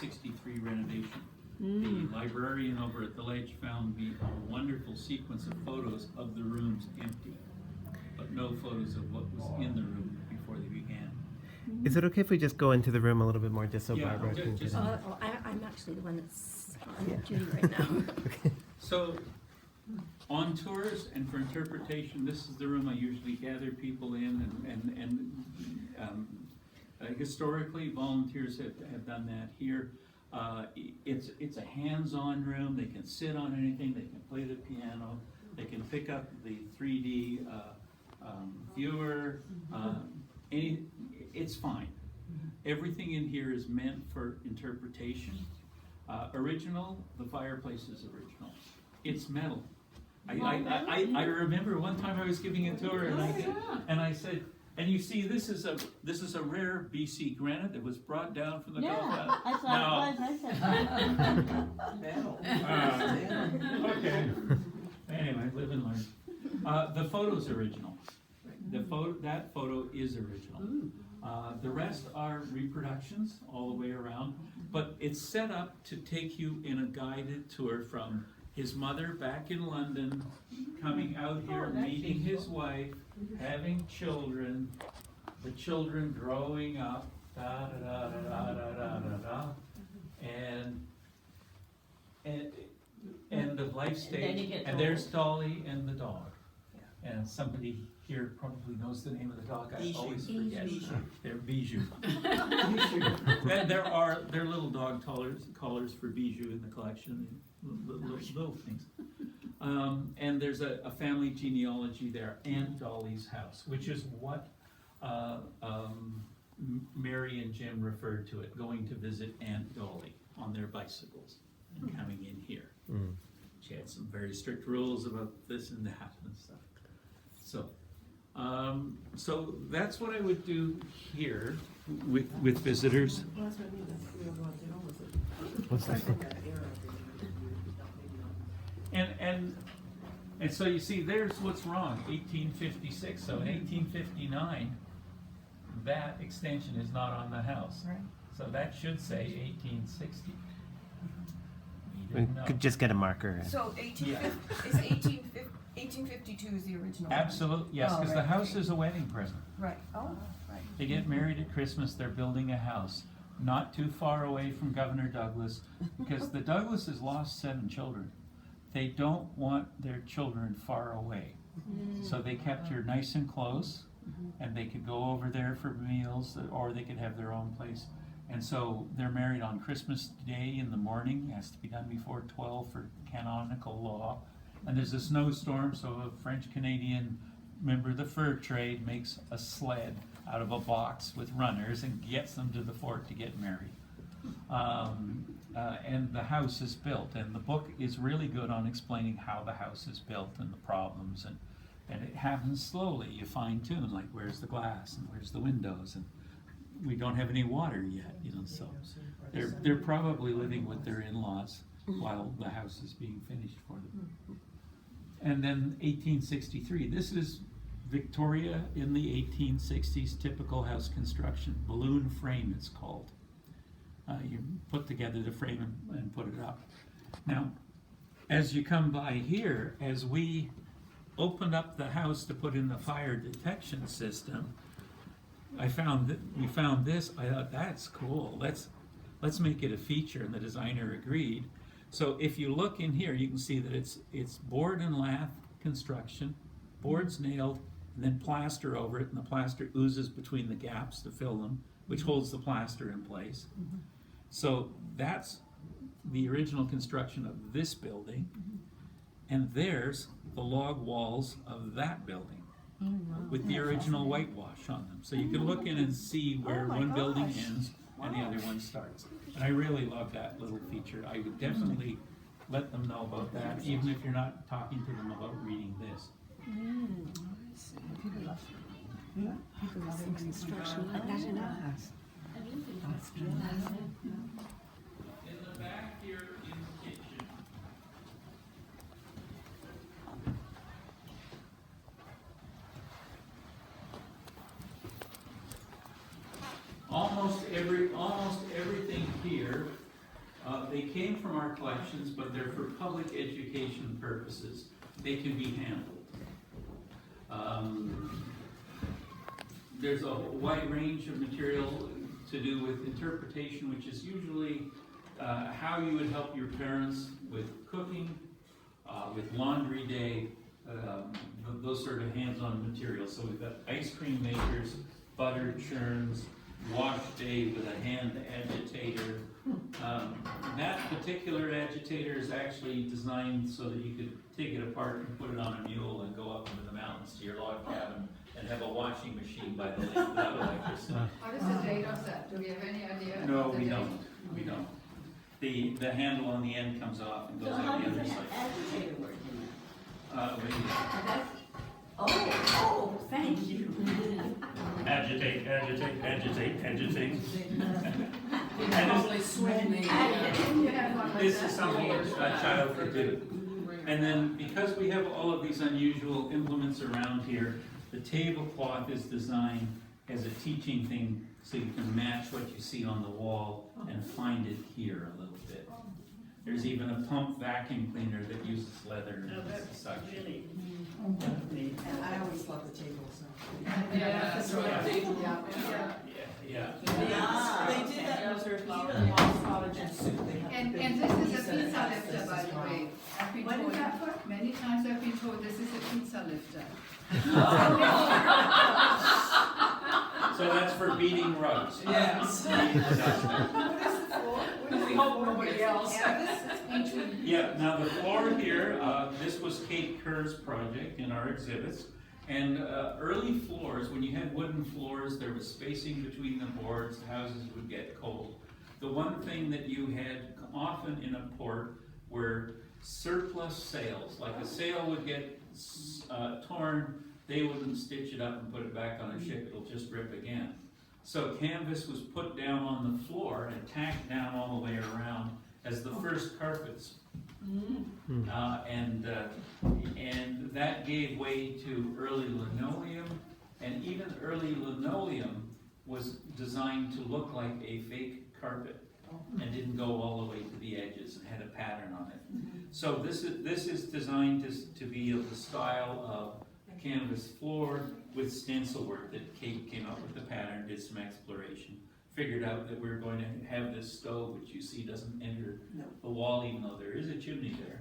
1863 renovation. The librarian over at the Ledge found me a wonderful sequence of photos of the rooms empty, but no photos of what was in the room before they began. Is it okay if we just go into the room a little bit more, just so Yeah, Barbara can just- get in? I'm actually the one that's on duty right now. So, on tours and for interpretation, this is the room I usually gather people in, and historically, volunteers have done that here. It's a hands-on room. They can sit on anything. They can play the piano. They can pick up the 3D viewer. It's fine. Everything in here is meant for interpretation. Original, the fireplace is original. It's metal. I remember one time I was giving a tour and I said, and you see this is a rare BC granite that was brought down from the Gulf. I thought it was. I said, Okay. Anyway, live and learn. The photo's original. That photo is original. The rest are reproductions all the way around, but it's set up to take you in a guided tour from his mother back in London, coming out here, meeting his wife, having children, the children growing up, da da da da da da da da, and end of life stage. And there's Dolly and the dog. And somebody here probably knows the name of the dog. I always forget. They're Bijou. And there are little dog collars for Bijou in the collection, little things. And there's a family genealogy there, Aunt Dolly's house, which is what Mary and Jim referred to it, going to visit Aunt Dolly on their bicycles and coming in here. She had some very strict rules about this and that and stuff. So that's what I would do here with visitors. What's that? And so you see, there's what's wrong, 1856. So in 1859, that extension is not on the house. Right. So that should say 1860. We could just get a marker. So 1852 is the original. Absolutely, yes, because the house is a wedding present. Right. Oh, right. They get married at Christmas, they're building a house, not too far away from Governor Douglas, because the Douglases lost 7 children. They don't want their children far away. So they kept her nice and close, and they could go over there for meals, or they could have their own place. And so they're married on Christmas Day in the morning. It has to be done before 12 for canonical law. And there's a snowstorm, so a French-Canadian member of the fur trade makes a sled out of a box with runners and gets them to the fort to get married. And the house is built, and the book is really good on explaining how the house is built and the problems, and it happens slowly. You fine-tune, like where's the glass and where's the windows, and we don't have any water yet, so they're probably living with their in-laws while the house is being finished for them. And then 1863, this is Victoria in the 1860s, typical house construction, balloon frame it's called. You put together the frame and put it up. Now, as you come by here, as we opened up the house to put in the fire detection system, we found this. I thought, that's cool. Let's make it a feature, and the designer agreed. So if you look in here, you can see that it's board and lath construction, boards nailed, and then plaster over it, and the plaster oozes between the gaps to fill them, which holds the plaster in place. So that's the original construction of this building, and there's the log walls of that building with the original whitewash on them. So you can look in and see where one building ends and the other one starts. And I really love that little feature. I would definitely let them know about that, even if you're not talking to them about reading this. Construction like that in our house. In the back here in the kitchen. Almost everything here They came from our collections, but they're for public education purposes. They can be handled. There's a wide range of material to do with interpretation, which is usually how you would help your parents with cooking, with laundry day, those sort of hands-on materials. So we've got ice cream makers, butter churns, wash day with a hand agitator. That particular agitator is actually designed so that you could take it apart and put it on a mule and go up into the mountains to your log cabin and have a washing machine by the lake without electricity. What is the date of that? Do we have any idea? No, of the we date? don't. We don't. The handle on the end comes off and So goes how out the does other an side. agitator work in Wait. Oh, thank you. Agitate, agitate, agitate, agitate. You can probably swing the, You have one like This that? is something a child could do. And then, because we have all of these unusual implements around here, the tablecloth is designed as a teaching thing, so you can match what you see on the wall and find it here a little bit. There's even a pump vacuum cleaner that uses leather and such. Really. And I always love the tables. Yeah, that's right. Yeah. Yeah. They did that in their lost cottage and soup. They have And big this is a pieces of pizza access lifter, by as the well. way. I've been What is told, that for? many times I've been told this is a pizza lifter. So that's for beating rugs. Yes. We hope nobody else. Yeah, now the floor here, this was Kate Kerr's project in our exhibits. And early floors, when you had wooden floors, there was spacing between the boards, houses would get cold. The one thing that you had often in a port were surplus sails. Like a sail would get torn, they wouldn't stitch it up and put it back on a ship, it'll just rip again. So canvas was put down on the floor and tacked down all the way around as the first carpets. And that gave way to early linoleum, and even early linoleum was designed to look like a fake carpet and didn't go all the way to the edges and had a pattern on it. So this is designed to be of the style of a canvas floor with stencil work that Kate came up with the pattern, did some exploration, figured out that we're going to have this stove, which you see doesn't enter the wall, even though there is a chimney there.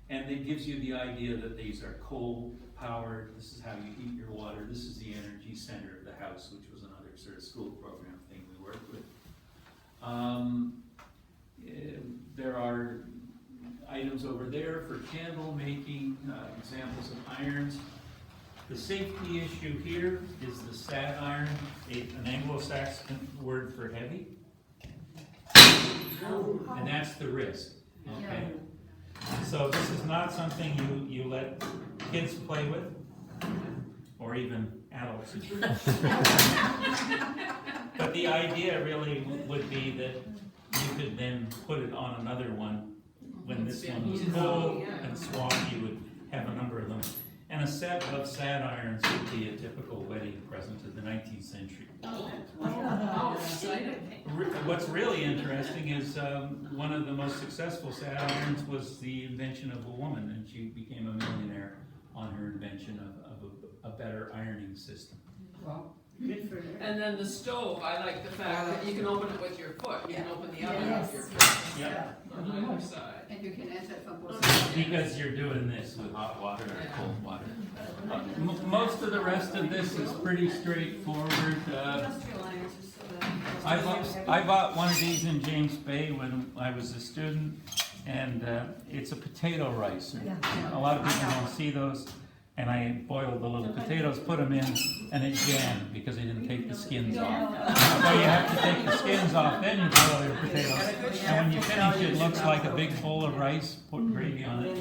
And it gives you the idea that these are coal powered, this is how you heat your water, this is the energy center of the house, which was another sort of school program thing we worked with. There are items over there for candle making, examples of irons. The safety issue here is the sat iron, an Anglo-Saxon word for heavy. And that's the risk, okay? So this is not something you let kids play with, or even adults. But the idea really would be that you could then put it on another one when this one was full and swap, you would have a number of them. And a set of sat irons would be a typical wedding present of the 19th century. What's really interesting is one of the most successful sat irons was the invention of a woman, and she became a millionaire on her invention of a better ironing system. Well, Good for her. And then the stove, I like the fact that you can open it with your foot, you can open the oven Yes. with your foot. Yeah. On either side. And you can enter from both sides. Because you're doing this with hot water or cold water. Most of the rest of this is pretty straightforward. industrial irons are so I bought one of these in James Bay when I was a student, and it's a potato ricer. A lot of people don't see those, and I boiled the little potatoes, put them in, and it jammed because I didn't take the skins off. So you have to take the skins off, then you boil your potatoes. And when you finish, it looks like a big bowl of rice, put gravy on it,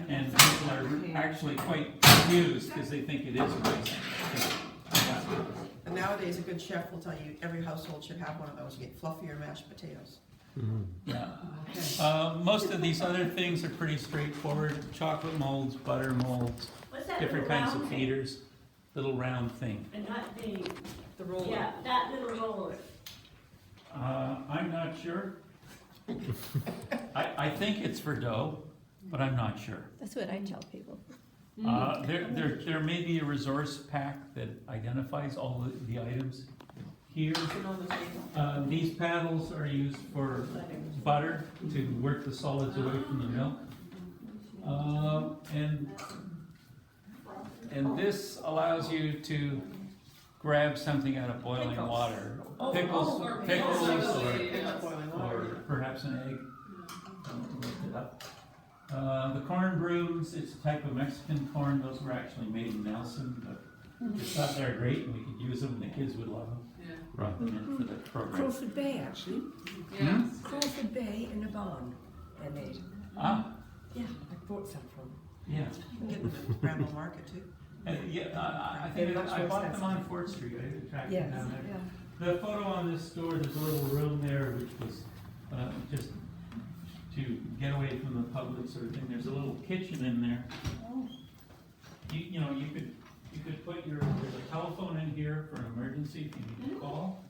and people are actually quite confused because they think it is rice. And nowadays, a good chef will tell you every household should have one of those. You get fluffier mashed potatoes. Yeah. Most of these other things are pretty straightforward. Chocolate molds, butter molds, What's that different little kinds of round thing? feeders, little round thing. And not The roller. yeah, that little roller. I'm not sure. I think it's for dough, but I'm not sure. That's what I tell people. There may be a resource pack that identifies all the items here. These paddles are used for butter to work the solids away from the milk. And this allows you to grab something out of boiling water. Pickles, or perhaps an egg. Lift it up. The corn brooms, it's a type of Mexican corn. Those were actually made in Nelson, but we thought they were great and we could use them and the kids would love them. Brought them in for the program. Crawford Bay, actually. Yeah. Crawford Bay in a barn, they made. Ah, Yeah, I bought some from. yeah. You can get them at Bramble Market too. I think I bought them on Fort Street. I tracked them Yes, down there. yeah. The photo on this store, there's a little room there which was just to get away from the public sort of thing. There's a little kitchen in there. You know, you could put there's a telephone in here for an emergency if you need to call.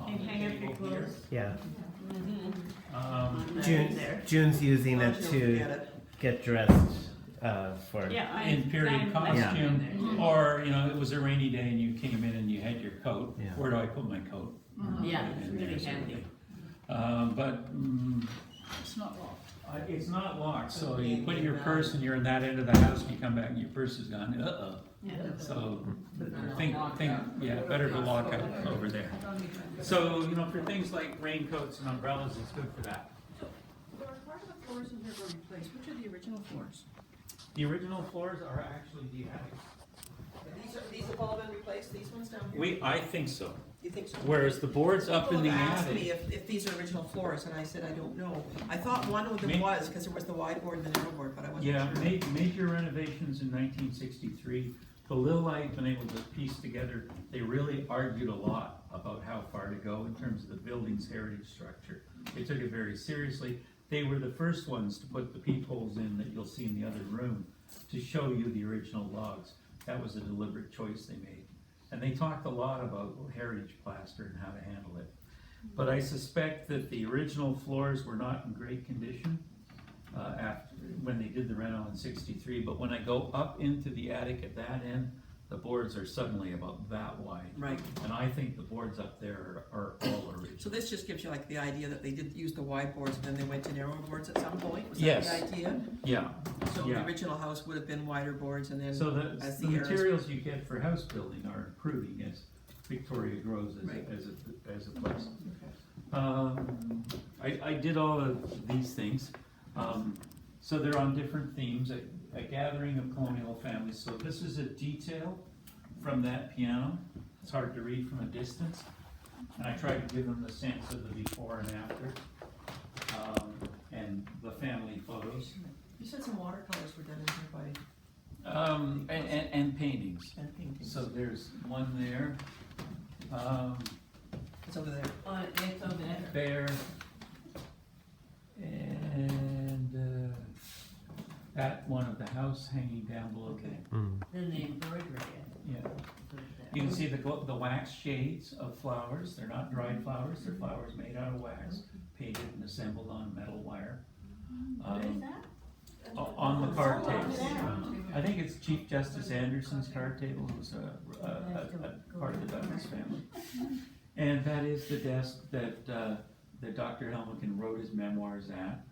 And hang up your clothes. Yeah. June. June's using it She'll to get it. get dressed for. Yeah, In period I'm costume, in or, you know, it was a rainy day and you came in and you had your coat. Yeah. Where do I put my coat? there. Yeah, it's And really there's handy. It's not locked. It's not locked, so you put your purse and you're in that end of the house and you come back and your purse is gone, So, think, yeah, better to lock out over there. So, you know, for things like raincoats and umbrellas, it's good for that. Part of the floors in here were replaced. Which are the original floors? The original floors are actually the attic. These have all been replaced, these ones down here? I think so. You think so? Whereas the boards up in the People have asked me attic. if these are original floors, and I said, I don't know. I thought one of them Me- was, because there was the wide board and the narrow board, but I wasn't Yeah, sure. major renovations in 1963. The little I've been able to piece together, they really argued a lot about how far to go in terms of the building's heritage structure. They took it very seriously. They were the first ones to put the peepholes in that you'll see in the other room to show you the original logs. That was a deliberate choice they made. And they talked a lot about heritage plaster and how to handle it. But I suspect that the original floors were not in great condition when they did the reno in '63. But when I go up into the attic at that end, the boards are suddenly about that wide. Right. And I think the boards up there are all original. So this just gives you like the idea that they did use the wide boards and then they went to narrow boards at some point? Was that Yes. the idea? Yeah. So Yeah. the original house would have been wider boards and then So the as the eras. materials you get for house building are improving as Victoria grows Right. as a place. I did all of these things. So they're on different themes, a gathering of colonial families. So this is a detail from that piano. It's hard to read from a distance. And I try to give them the sense of the before and after, and the family photos. You said some watercolors were done in here by, And paintings. and paintings. So there's one there, It's over there. It's over there. there, and that one of the house hanging down below Okay. there. Then the embroidery. Yeah, you can see the wax shades of flowers. They're not dried flowers. They're flowers made out of wax, painted and assembled on metal wire. On the card table. I think it's Chief Justice Anderson's card table, who's a part of the Douglas family. And that is the desk that Dr. Helmcken wrote his memoirs at.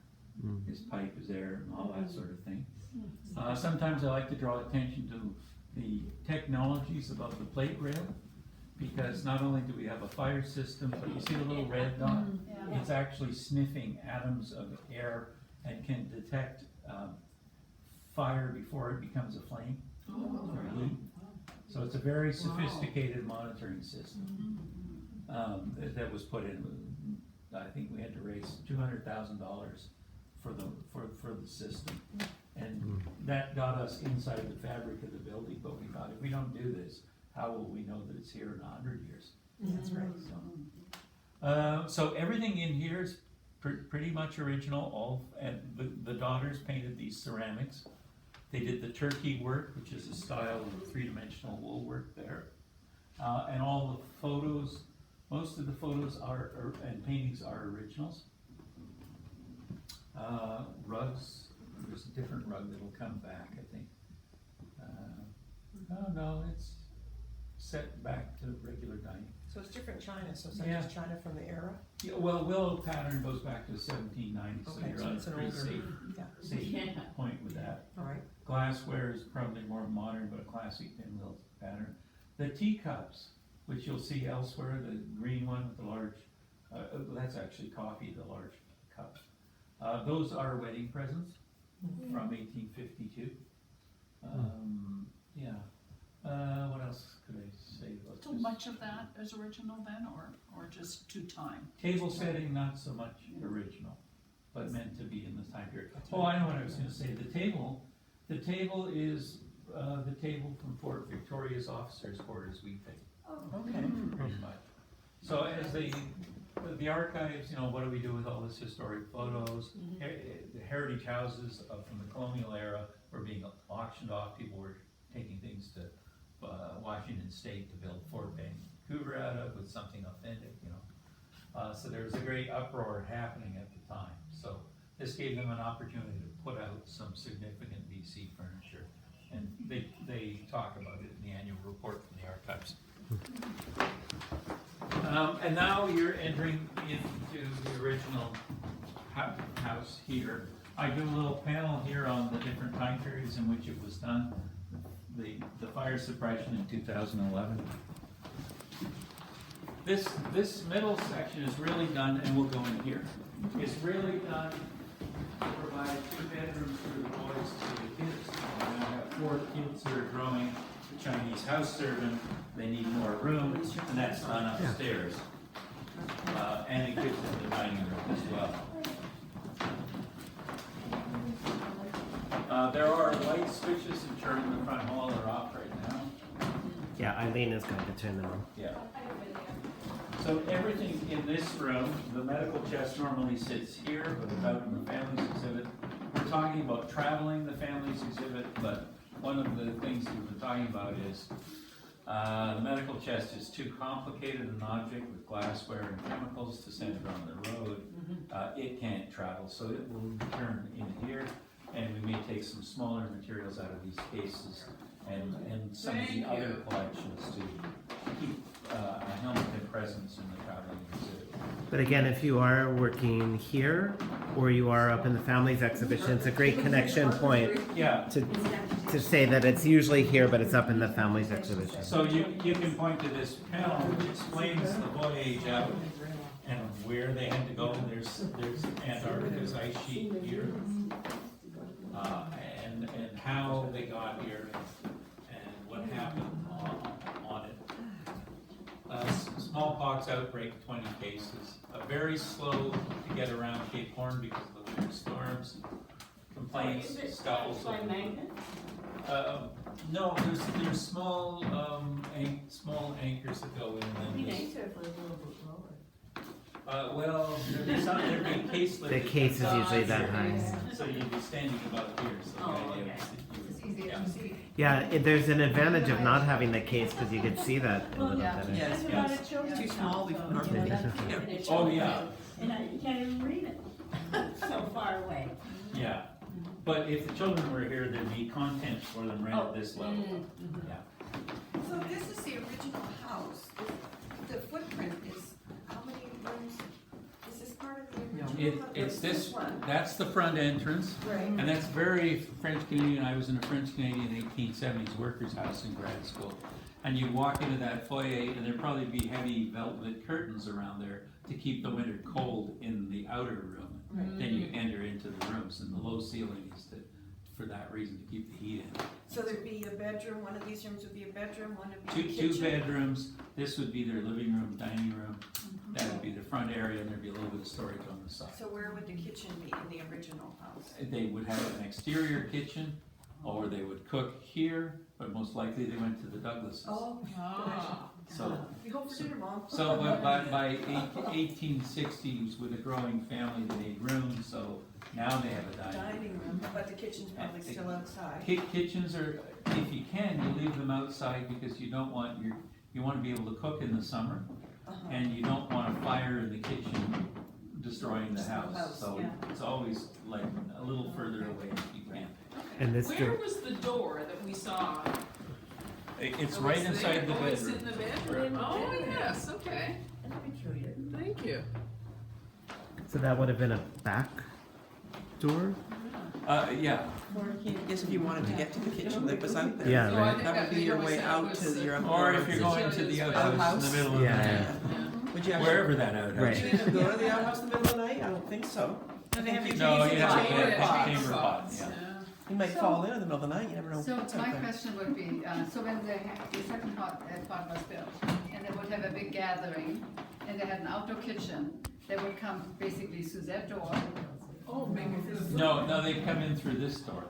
His pipe is there and all that sort of thing. Sometimes I like to draw attention to the technologies above the plate rail, because not only do we have a fire system, but you see the little red dot? It's actually sniffing atoms of air and can detect fire before it becomes a flame or heat. So it's a very sophisticated monitoring system that was put in. I think we had to raise $200,000 for the system, and that got us inside the fabric of the building. But we thought, if we don't do this, how will we know that it's here in 100 years? That's right. So everything in here is pretty much original. And the daughters painted these ceramics. They did the turkey work, which is a style of three-dimensional wool work there. And all the photos, most of the photos and paintings are originals. Rugs, there's a different rug that'll come back, I think. Oh, no, it's set back to regular dining. So it's different china, so it's not Yeah. just china from the era? Yeah, well, willow pattern goes back to 1790, so Okay, you're so on a it's an pretty older, safe, yeah, safe Yeah. point with that. all right. Glassware is probably more modern, but a classic pinwheel pattern. The teacups, which you'll see elsewhere, the green one with the large, that's actually coffee, the large cup. Those are wedding presents from 1852. Yeah. What else could I say about So this? much of that is original then, or just to time? Table setting, not so much original, but meant to be in the time period. Oh, I know what I was gonna say, the table is, the table from Fort Victoria's officers' quarters we take, Okay. pretty much. So as the archives, you know, what do we do with all this historic photos? The heritage houses from the colonial era were being auctioned off, people were taking things to Washington State to build Fort Vancouver out of with something authentic, you know. So there was a great uproar happening at the time. So this gave them an opportunity to put out some significant BC furniture. And they talk about it in the annual report from the archives. And now you're entering into the original house here. I do a little panel here on the different time periods in which it was done. The fire suppression in 2011. This middle section is really done, and we'll go in here. It's really done to provide 2 bedrooms for the boys and the kids. And I have 4 kids who are growing Chinese house servant. They need more room, and that's done upstairs. And it gives them the dining room as well. There are light switches which are in the front hall, they're off right now. Yeah, Eileen is going to turn them on. Yeah. So everything in this room, the medical chest normally sits here, but it's out in the families exhibit. We're talking about traveling the families exhibit, but one of the things we've been talking about is the medical chest is too complicated an object with glassware and chemicals to send it on the road. It can't travel, so it will return in here. And we may take some smaller materials out of these cases and some of the other collections to keep a Helmcken presence in the traveling exhibit. But again, if you are working here or you are up in the families exhibition, it's a great connection point Yeah, to say that it's usually here, but it's up in the families exhibition. so you can point to this panel which explains the voyage out and where they had to go. There's Antarctica's ice sheet here. And how they got here and what happened on it. Smallpox outbreak, 20 cases. Very slow to get around Cape Horn because of the winter storms. Complaints, scuffles. By magnet? No, there's small anchors that go in. And then These are a little bit lower. well, there'd be a case limit. The case is usually that high. So you'd be standing about here, so the Oh, idea okay. was It's easier to see. Yeah, there's an advantage of not having the case because you could see that a little yeah. better. Yes, That's about yes. a children's Too small, we house, can though, you know, hardly- that's- and it's Oh, so yeah. big, and you can't even read it, so far away. Yeah, but if the children were here, there'd be content for them right at this level. Yeah. So this is the original house. The footprint is, how many rooms? Is this part of the original? It's this, one. that's the front entrance, Right. and that's very French Canadian. I was in a French Canadian 1870s workers' house in grad school. And you walk into that foyer, and there'd probably be heavy velvet curtains around there to keep the winter cold in the outer room. Then you enter into the rooms, and the low ceiling is for that reason, to keep the heat in. So there'd be a bedroom, one of these rooms would be a bedroom, one would be a kitchen? Two bedrooms, this would be their living room, dining room, that would be their front area, and there'd be a little bit of storage on the side. So where would the kitchen be in the original house? They would have an exterior kitchen, or they would cook here, but most likely they went to the Douglases. Oh, So, you go for dinner, Mom. so by 1860s, with a growing family, they need room, so now they have a dining room. Dining room, but the kitchen's probably still outside. Kitchens are, if you can, you leave them outside because you don't want you want to be able to cook in the summer, and you don't want a fire in the kitchen destroying the house, so yeah. it's always like a little further away if you can. And this Where door, was the door that we saw? It's Oh, right it's inside the there. Oh, it's bedroom. in the bedroom. Oh, yes, okay. That'd be curious. Thank you. so that would have been a back door? Yeah, Or I guess if you wanted to get to the kitchen that was out there. Yeah, So I right. think That would be your way out to your or if you're outdoors. going to the Cecilia's outhouse in the middle of the Yeah, night, Yeah. Would you actually, wherever that outhouse Right. would you is. even go to the outhouse in the middle of the night? I don't think so. Do they have a No, chamber you have pot? to Oh, get yeah, a chamber chamber pot, pots, yeah. You might So- fall in the middle of the night, you never know So what's my out there. question would be, so when the second part was built, and they would have a big gathering, and they had an outdoor kitchen, they would come basically through that door, Oh, maybe this. No, they come in through this door.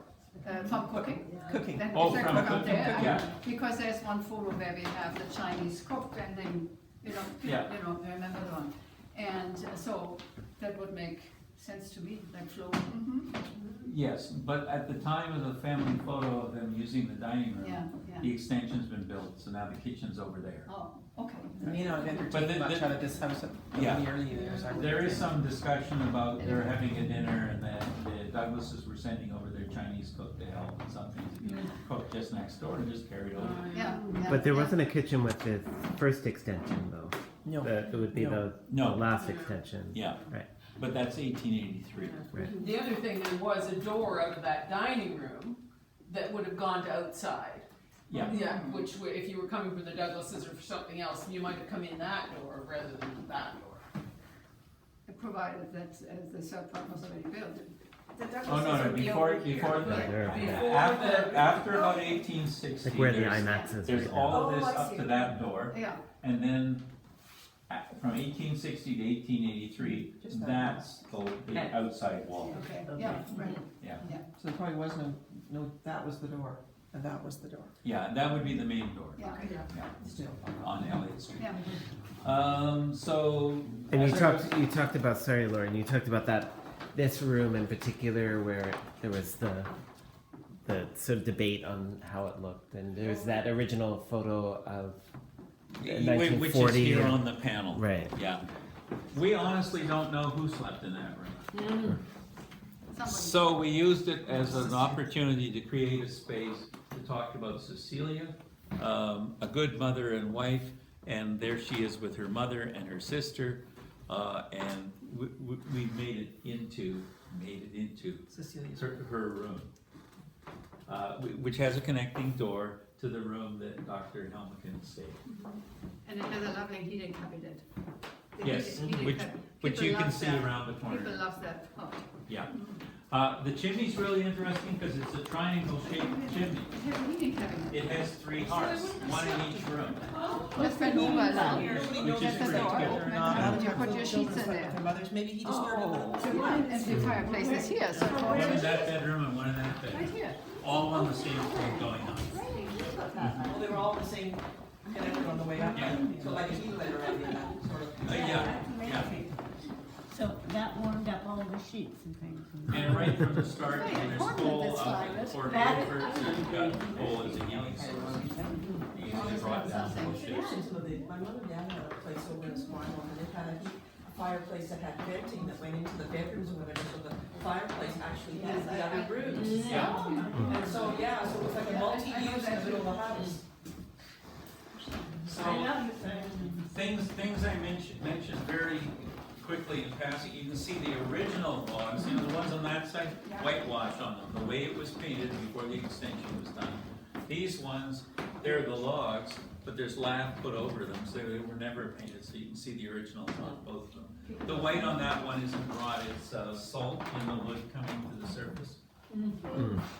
from cooking. Cooking. Then Oh, is that from cook out cooking, there? yeah. Because there's one photo where we have the Chinese cook, and then, Yeah. remember the one. And so that would make sense to me, like flow. Yes, but at the time of the family photo of them using the dining Yeah, room, yeah. the extension's been built, so now the kitchen's over there. Oh, okay. You know, I've But entertained the- much the- out of this house Yeah. in the early years. I There is would- some discussion about they're having a dinner and that the Douglases were sending over their Chinese cook to help and something to be cooked just next door and just carried over. Yeah. yeah, But there yeah. wasn't a kitchen with the first extension though. No. It would be the No. last extension. Yeah. Right. But that's 1883. Right. The other thing, there was a door out of that dining room that would have gone to outside. Yeah. Yeah, which would, if you were coming from the Douglases or for something else, you might have come in that door rather than that door. Provided that the third part was already built. The Douglases Oh, no, would be before over here. the, There. Before after about 1860, Like where the there's, IMAX is there's right all now. of this Oh, I up see. to that door. Yeah, And then from 1860 to 1883, Just that. that's the outside wall. okay, yeah, right. So there probably was no, that was the door, and that was the door. Yeah, that would be the main door Yeah, Still. on Elliott Street. yeah. So. And as you talked about, sorry Lauren, you talked about this room in particular where there was the sort of debate on how it looked, and there's that original photo of Which is 1940. here on the panel. Right. Yeah. We honestly don't know who slept in that room. Somebody- So we used it as an opportunity to create a space to talk about Cecilia, a good mother and wife, and there she is with her mother and her sister, and we made it into Cecilia's. her room, which has a connecting door to the room that Dr. Helmcken stayed. And it has a lovely heating cabinet. The Yes, heating which cabinet. you People can love see that. around the People corner. love that part. Yeah. The chimney's really interesting because it's a triangle shaped chimney. It has a heating cabinet. It has 3 hearths, one in each room. That's when you were allowed. Which is That's the great. door They're open, not and you allowed put to your build sheets this in like their there. mothers, maybe he disturbed them. And the fireplace is here, so One in it's that bedroom and one in that right bedroom. here. All on the same thing going on. Well, they were all the same, connected on the way up, Yeah. so like a heater idea, that sort of. Yeah. So that warmed up all the sheets and things. And right from the start, Very there's important coal this up climate. at Fort That- Beaufort, so you've got coal as a heating source. You usually brought down coal ships. My mother and dad had a place over in Swanton, and they had a fireplace that had venting that went into the bedrooms and whatever, so the fireplace actually had the other rooms. Yeah. And so, yeah, so it was like a multi-use in the middle of the house. So, I love you, sir. things I mentioned very quickly in passing, you can see the original logs, you know, the ones on that side, whitewash on them, the way it was painted before the extension was done. These ones, they're the logs, but there's lath put over them, so they were never painted, so you can see the originals on both of them. The white on that one isn't rot, it's salt in the wood coming to the surface.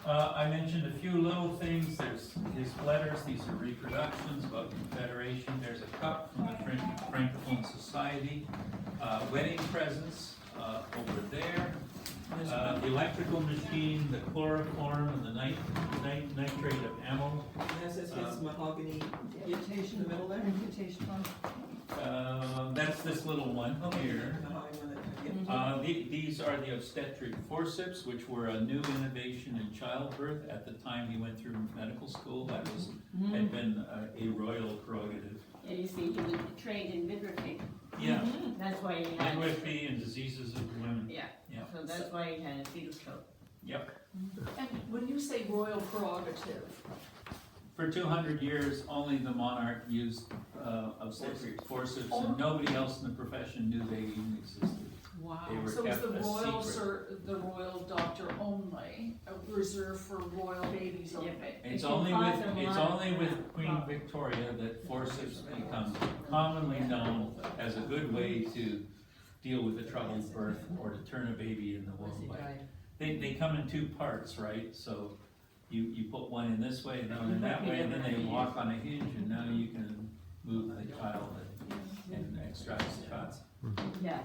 I mentioned a few little things. There's his letters. These are reproductions about Confederation. There's a cup from the Francophone Society. Wedding presents over there. The electrical machine, the chloroform, and the nitrate of ammo. This is his mahogany invitation in the middle there. That's this little one here. Mahogany one that- These are the obstetric forceps, which were a new innovation in childbirth. At the time he went through medical school, that had been a royal prerogative. Yeah, you see, he was trained in midwifery. Yeah, That's why he had, midwifery and diseases of women. yeah, Yeah. so that's why he had a fetal coat. Yep. And when you say royal prerogative, For 200 years, only the monarch used obstetrics, forceps, and nobody else in the profession knew they even existed. wow, They were so is kept the a royal secret. the royal doctor only, reserved for royal babies only? It's It only can with, cause a it's lot only of with Queen problems. Victoria that forceps become commonly known as a good way to deal with a troubled birth or to turn a baby in the womb. They come in two parts, right? So you put one in this way and one in that way, and then they walk on a hinge, and now you can move the child and extract the child. Yeah.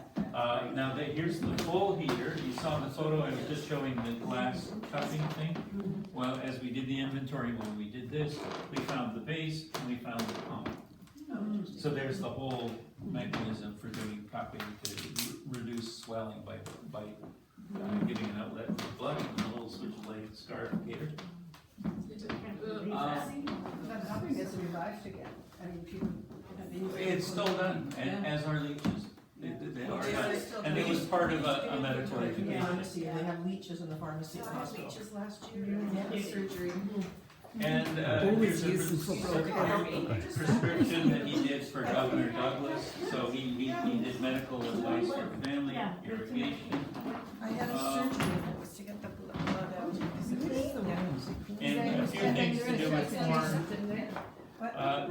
Now, here's the full heater. You saw the photo, I was just showing the glass cupping thing. Well, as we did the inventory, when we did this, we found the base and we found the pump. So there's the whole mechanism for doing cupping to reduce swelling by giving an outlet for blood and a little switchblade scarificator. But cupping is revived again. I mean, people. It's still done, and as are leeches. They are done. And it was part of a medical The education. pharmacy, they have leeches in the pharmacy at I the had hospital. leeches last year, and surgery. And here's a prescription that he did for Governor Douglas. So he did medical advice for the family, Yeah. irrigation. I had a surgery, and it was to get the blood out. And a few things to do with corn.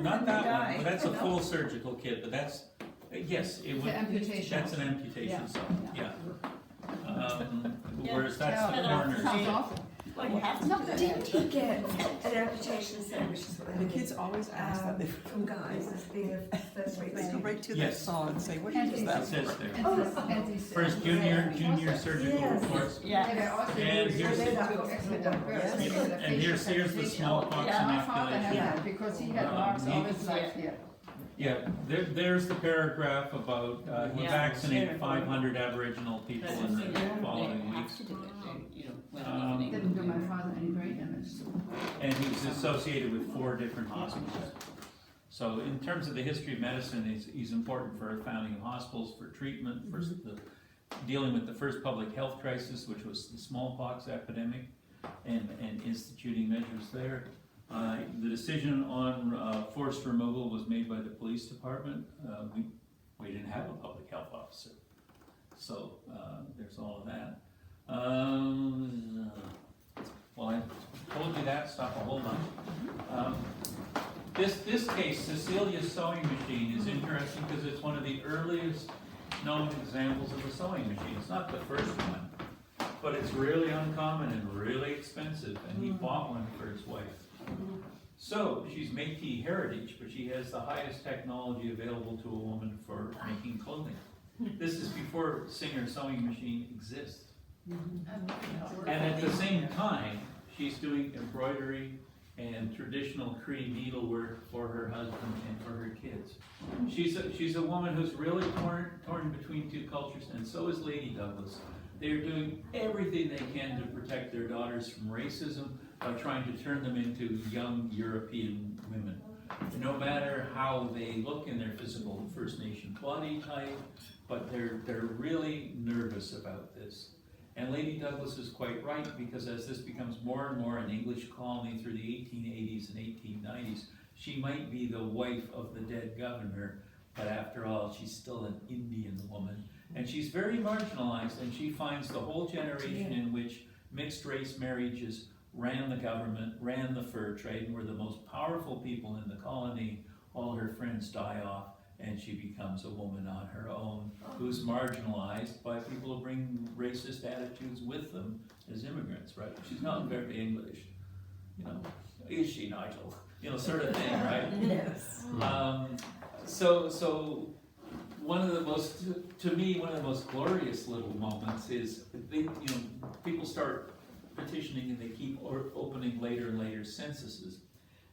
Not that one, but that's a full surgical kit, but that's, yes, it would. The amputation. That's an amputation, so, yeah. Yeah. Whereas that's the corner. Sounds awful. Well, you have to No, do that. didn't he get an amputation center, which is what And the kids always ask that they, from guys, they go right to that Yes. saw and say, what And is he that It says for? there. First junior surgical Yes. reports. Yeah. And here's And And here's the smallpox Yeah. My father had inoculation. that because he had marks all his life here. Yeah, there's the paragraph about, he Yeah. vaccinated 500 Aboriginal people in the following They have weeks. to do it, they, you know, when Um, anything. Didn't do my father any brain damage. And he's associated with 4 different hospitals. So in terms of the history of medicine, he's important for founding of hospitals, for treatment, for dealing with the first public health crisis, which was the smallpox epidemic, and instituting measures there. The decision on forced removal was made by the police department. We didn't have a public health officer. So there's all of that. Well, I told you that stuff a whole bunch. This case, Cecilia's sewing machine, is interesting because it's one of the earliest known examples of a sewing machine. It's not the first one, but it's really uncommon and really expensive, and he bought one for his wife. So, she's Métis heritage, but she has the highest technology available to a woman for making clothing. This is before Singer sewing machine exists. And at the same time, she's doing embroidery and traditional Cree needlework for her husband and for her kids. She's a woman who's really torn between two cultures, and so is Lady Douglas. They're doing everything they can to protect their daughters from racism by trying to turn them into young European women. No matter how they look in their physical First Nation body type, but they're really nervous about this. And Lady Douglas is quite right, because as this becomes more and more an English colony through the 1880s and 1890s, she might be the wife of the dead governor, but after all, she's still an Indian woman. And she's very marginalized, and she finds the whole generation in which mixed race marriages ran the government, ran the fur trade, and were the most powerful people in the colony. All her friends die off, and she becomes a woman on her own, who's marginalized by people who bring racist attitudes with them as immigrants, right? She's not very English, you know, is she, Nigel? You know, sort of thing, right? Yes. So one of the most, to me, one of the most glorious little moments is, people start petitioning and they keep opening later and later censuses.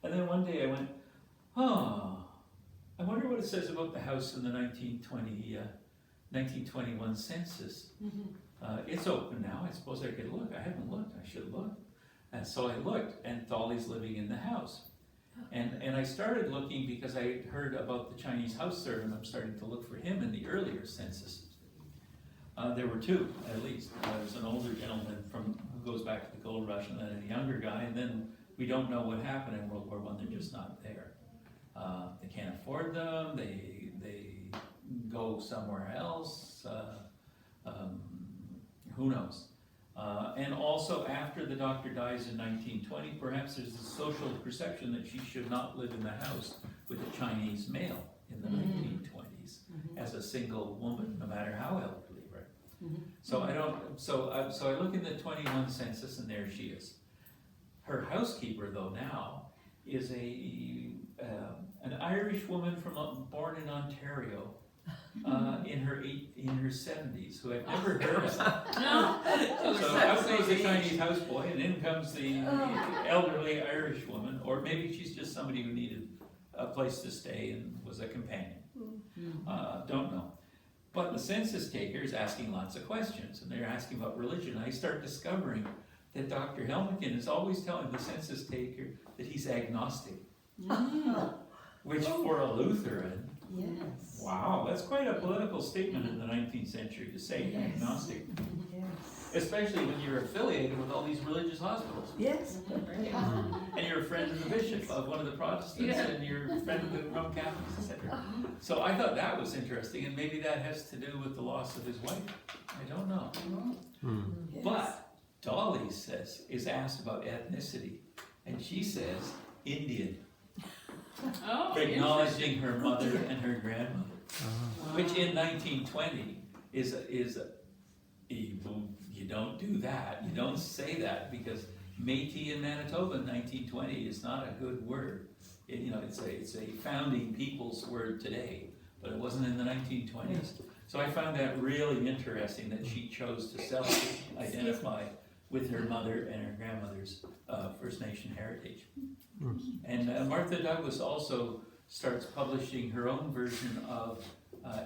And then one day I went, I wonder what it says about the house in the 1921 census. It's open now, I suppose I could look. I haven't looked, I should look. And so I looked, and Dolly's living in the house. And I started looking because I heard about the Chinese house servant. I'm starting to look for him in the earlier censuses. There were two, at least. There's an older gentleman who goes back to the gold rush, and then a younger guy, and then we don't know what happened in World War I. They're just not there. They can't afford them. They go somewhere else. Who knows? And also, after the doctor dies in 1920, perhaps there's a social perception that she should not live in the house with a Chinese male in the 1920s as a single woman, no matter how elderly, right? So I don't. So I look in the 21 census, and there she is. Her housekeeper, though, now is an Irish woman born in Ontario. In her 70s, who I've never heard of. So out goes the Chinese houseboy, and in comes the elderly Irish woman, or maybe she's just somebody who needed a place to stay and was a companion. Don't know. But the census taker is asking lots of questions, and they're asking about religion. I start discovering that Dr. Helmcken is always telling the census taker that he's agnostic, which for a Lutheran, Yes. wow, that's quite a political statement in the 19th century to say agnostic, especially when you're affiliated with all these religious hospitals. Yes. And you're a friend of the bishop of one of the Protestants, and you're a friend of the Roman Catholics, etc. So I thought that was interesting, and maybe that has to do with the loss of his wife. I don't know. But Dolly is asked about ethnicity, and she says Indian. Oh, Acknowledging her mother and her grandmother, which in 1920 is you don't do that. You don't say that, because Métis in Manitoba in 1920 is not a good word. It's a founding people's word today, but it wasn't in the 1920s. So I found that really interesting that she chose to self-identify with her mother and her grandmother's First Nation heritage. And Martha Douglas also starts publishing her own version of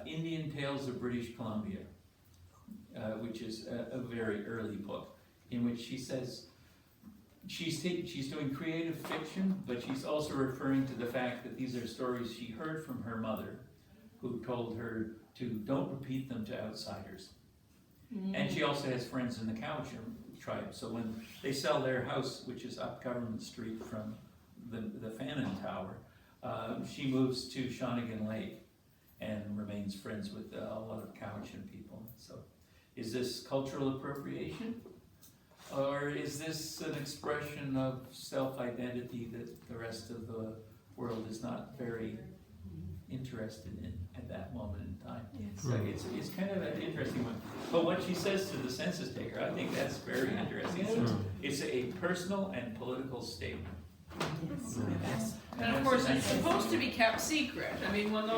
Indian Tales of British Columbia, which is a very early book, in which she says she's doing creative fiction, but she's also referring to the fact that these are stories she heard from her mother, who told her to don't repeat them to outsiders. And she also has friends in the Cowichan tribe, so when they sell their house, which is up Government Street from the Fannin Tower, she moves to Shawnigan Lake and remains friends with a lot of Cowichan people. So is this cultural appropriation? Or is this an expression of self-identity that the rest of the world is not very interested in at that moment in time? So it's kind of an interesting one. But what she says to the census taker, I think that's very interesting. It's a personal and political statement. And of course, it's supposed to be kept secret. I mean, when those